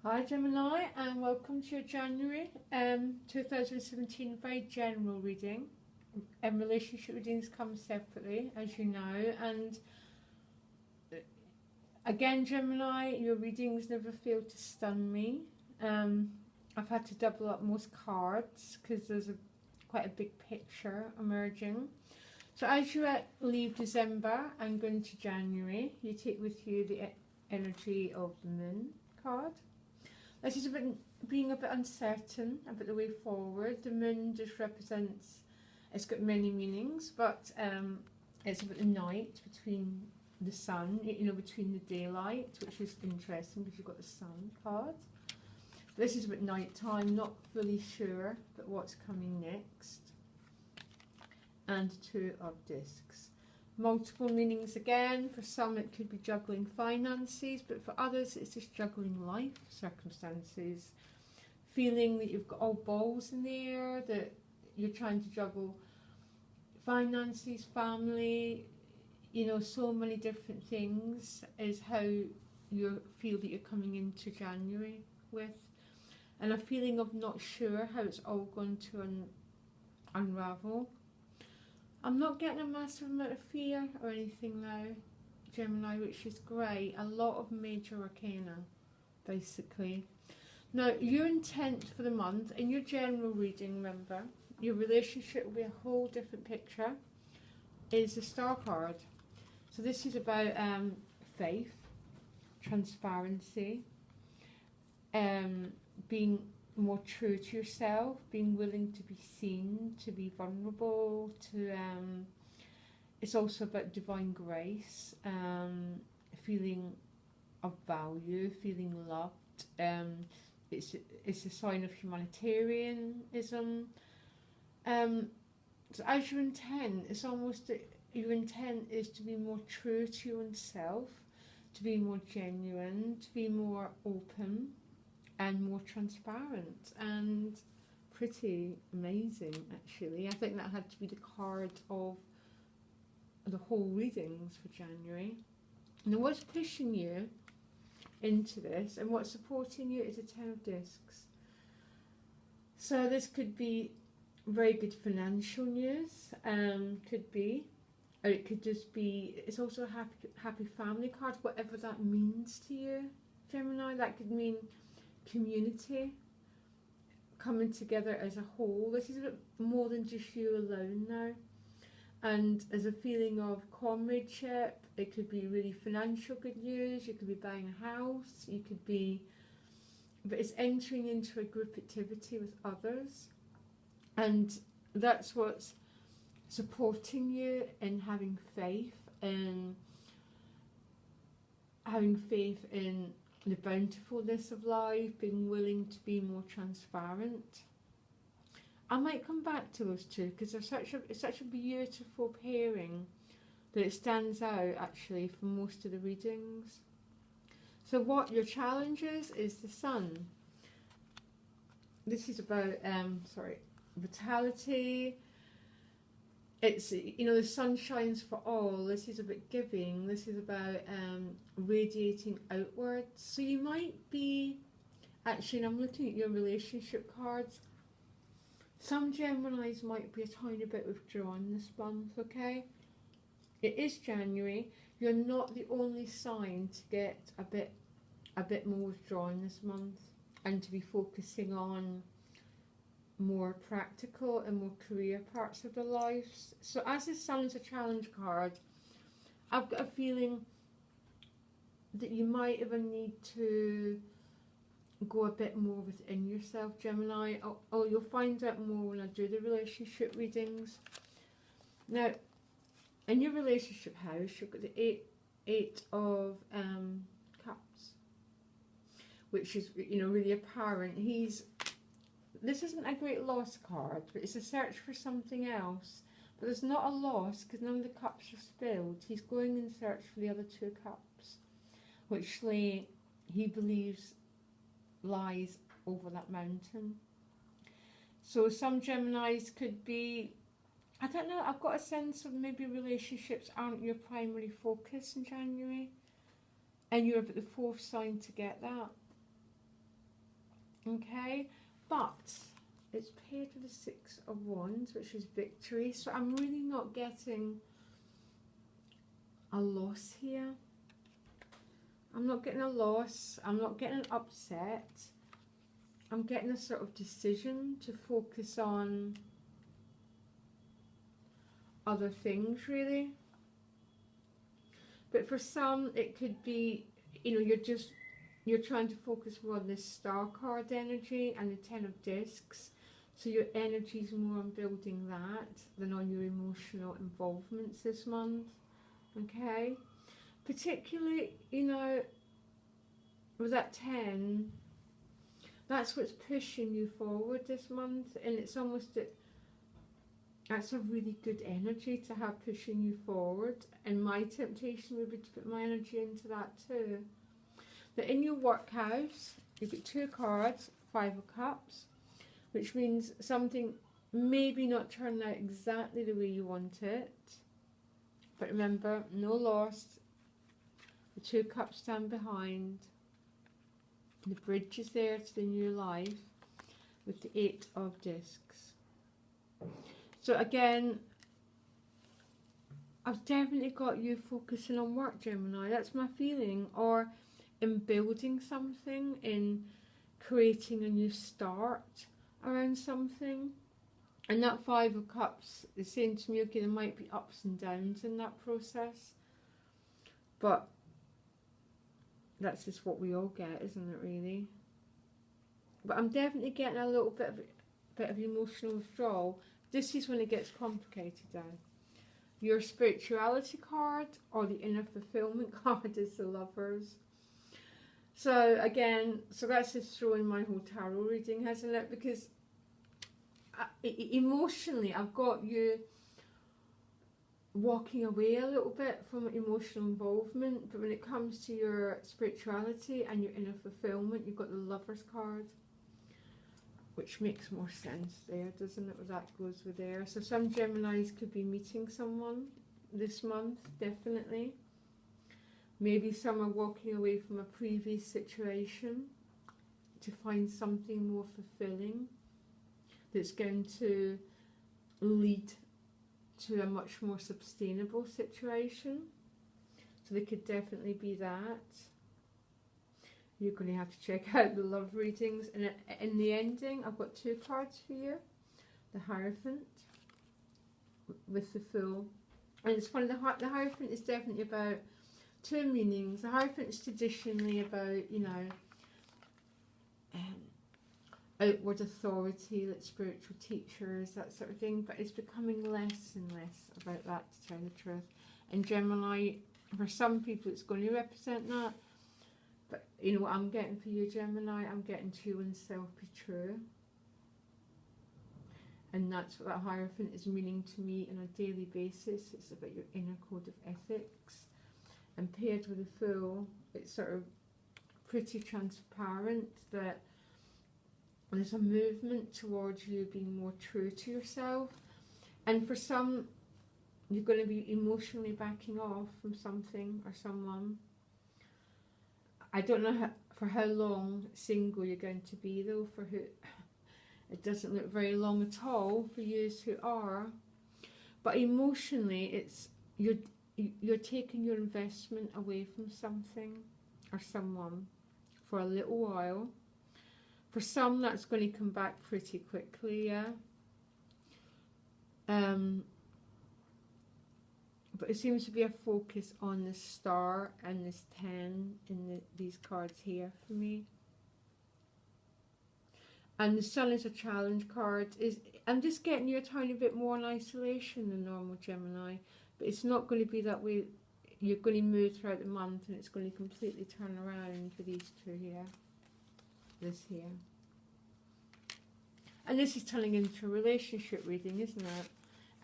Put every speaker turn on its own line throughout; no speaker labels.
Hi Gemini, and welcome to your January 2017 very general reading. Relationship readings come separately, as you know, and again Gemini, your readings never fail to stun me. I've had to double up most cards because there's quite a big picture emerging. So as you leave December and go into January, you take with you the energy of the Moon card. This is being a bit uncertain about the way forward. The Moon just represents, it's got many meanings, but it's about the night between the sun, between the daylight, which is interesting because you've got the Sun card. This is about night time, not fully sure about what's coming next. And Two of Discs. Multiple meanings again. For some it could be juggling finances, but for others it's just juggling life circumstances. Feeling that you've got all balls in the air, that you're trying to juggle finances, family, so many different things is how you feel that you're coming into January with. And a feeling of not sure how it's all going to unravel. I'm not getting a massive amount of fear or anything now, Gemini, which is great. A lot of major arcana, basically. Now, your intent for the month, in your general reading, remember, your relationship will be a whole different picture, is the Star card. So this is about faith, transparency, being more true to yourself, being willing to be seen, to be vulnerable, it's also about divine grace, feeling of value, feeling loved. It's a sign of humanitarianism. So as your intent, it's almost that your intent is to be more true to your own self, to be more genuine, to be more open and more transparent, and pretty amazing actually. I think that had to be the card of the whole readings for January. Now what's pushing you into this and what's supporting you is a Ten of Discs. So this could be very good financial news, could be, or it could just be, it's also a happy family card, whatever that means to you, Gemini. That could mean community, coming together as a whole. This is a bit more than just you alone now, and as a feeling of comradeship. It could be really financial good news, you could be buying a house, you could be, but it's entering into a group activity with others, and that's what's supporting you in having faith in the bountifulness of life, being willing to be more transparent. I might come back to those two because it's such a beautiful pairing that it stands out actually for most of the readings. So what your challenge is the Sun. This is about vitality. It's, the sun shines for all. This is about giving. This is about radiating outwards. So you might be, actually, and I'm looking at your relationship cards, some Geminis might be a tiny bit withdrawn this month, okay? It is January. You're not the only sign to get a bit more withdrawn this month and to be focusing on more practical and more career parts of their lives. So as the Sun is a challenge card, I've got a feeling that you might even need to go a bit more within yourself, Gemini. Oh, you'll find out more when I do the relationship readings. Now, in your relationship house, you've got the eight of Cups, which is, really apparent. This isn't a great loss card, but it's a search for something else. But there's not a loss because none of the cups are spilled. He's going in search for the other two cups, which he believes lies over that mountain. So some Geminis could be, I don't know, I've got a sense of maybe relationships aren't your primary focus in January, and you're about the fourth sign to get that. Okay, but it's paired with the Six of Wands, which is victory. So I'm really not getting a loss here. I'm not getting a loss. I'm not getting an upset. I'm getting a sort of decision to focus on other things, really. But for some, it could be, you know, you're trying to focus more on this Star card energy and the Ten of Discs. So your energy is more on building that than on your emotional involvements this month. Okay? Particularly, you know, with that 10, that's what's pushing you forward this month. And it's almost that's a really good energy to have pushing you forward. And my temptation would be to put my energy into that too. That in your work house, you've got 2 cards, 5 of Cups, which means something maybe not turned out exactly the way you want it. But remember, no loss. The 2 Cups stand behind. The bridge is there to the new life with the 8 of Discs. So again, I've definitely got you focusing on work, Gemini. That's my feeling. Or in building something, in creating a new start around something. And that 5 of Cups is saying to me, okay, there might be ups and downs in that process. But that's just what we all get, isn't it, really? But I'm definitely getting a little bit of emotional withdrawal. This is when it gets complicated then. Your spirituality card or the inner fulfillment card is the Lovers. So again, so that's just throwing my whole tarot reading, hasn't it? Because emotionally, I've got you walking away a little bit from emotional involvement, but when it comes to your spirituality and your inner fulfillment, you've got the Lovers card, which makes more sense there, doesn't it? That goes with there. So some Geminis could be meeting someone this month, definitely. Maybe some are walking away from a previous situation to find something more fulfilling that's going to lead to a much more sustainable situation. So there could definitely be that. You're going to have to check out the love readings. And in the ending, I've got 2 cards for you. The Hierophant with the Fool. And it's funny, the Hierophant is definitely about 2 meanings. The Hierophant is traditionally about, you know, outward authority, like spiritual teachers, that sort of thing. But it's becoming less and less about that, to tell the truth. And Gemini, for some people, it's going to represent that. But you know what I'm getting for you, Gemini? I'm getting true and self be true. And that's what that Hierophant is meaning to me on a daily basis. It's about your inner code of ethics. And paired with the Fool, it's sort of pretty transparent that there's a movement towards you being more true to yourself. And for some, you're going to be emotionally backing off from something or someone. I don't know for how long single you're going to be, though. For who, it doesn't look very long at all for you who are. But emotionally, it's you're taking your investment away from something or someone for a little while. For some, that's going to come back pretty quickly, yeah. But it seems to be a focus on the Star and this 10 in these cards here for me. And the Sun is a challenge card. I'm just getting you a tiny bit more in isolation than normal, Gemini. But it's not going to be that way. You're going to move throughout the month and it's going to completely turn around for these 2 here. This here. And this is turning into a relationship reading, isn't it?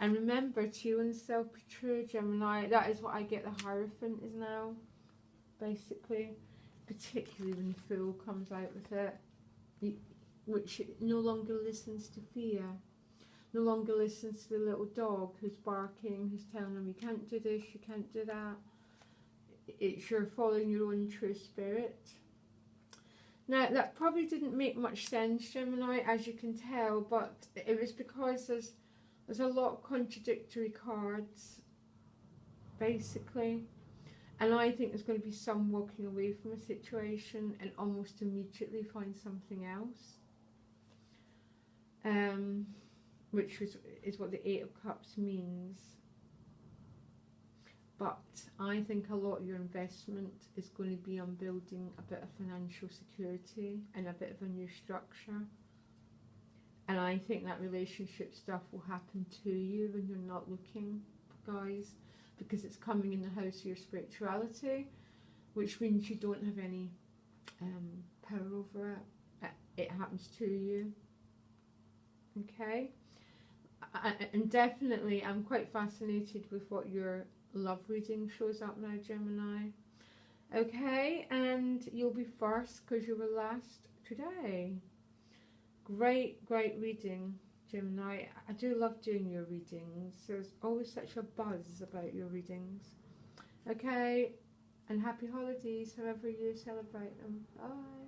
And remember, true and self be true, Gemini. That is what I get the Hierophant is now, basically. Particularly when the Fool comes out with it. Which no longer listens to fear. No longer listens to the little dog who's barking, who's telling them you can't do this, you can't do that. It's you're following your own true spirit. Now, that probably didn't make much sense, Gemini, as you can tell, but it was because there's a lot of contradictory cards, basically. And I think there's going to be some walking away from a situation and almost immediately find something else. Which is what the Eight of Cups means. But I think a lot of your investment is going to be on building a bit of financial security and a bit of a new structure. And I think that relationship stuff will happen to you when you're not looking, guys, because it's coming in the house of your spirituality, which means you don't have any power over it. It happens to you. Okay? And definitely, I'm quite fascinated with what your love reading shows up now, Gemini. Okay, and you'll be first because you were last today. Great reading, Gemini. I do love doing your readings. There's always such a buzz about your readings. Okay, and happy holidays, however you celebrate them. Bye.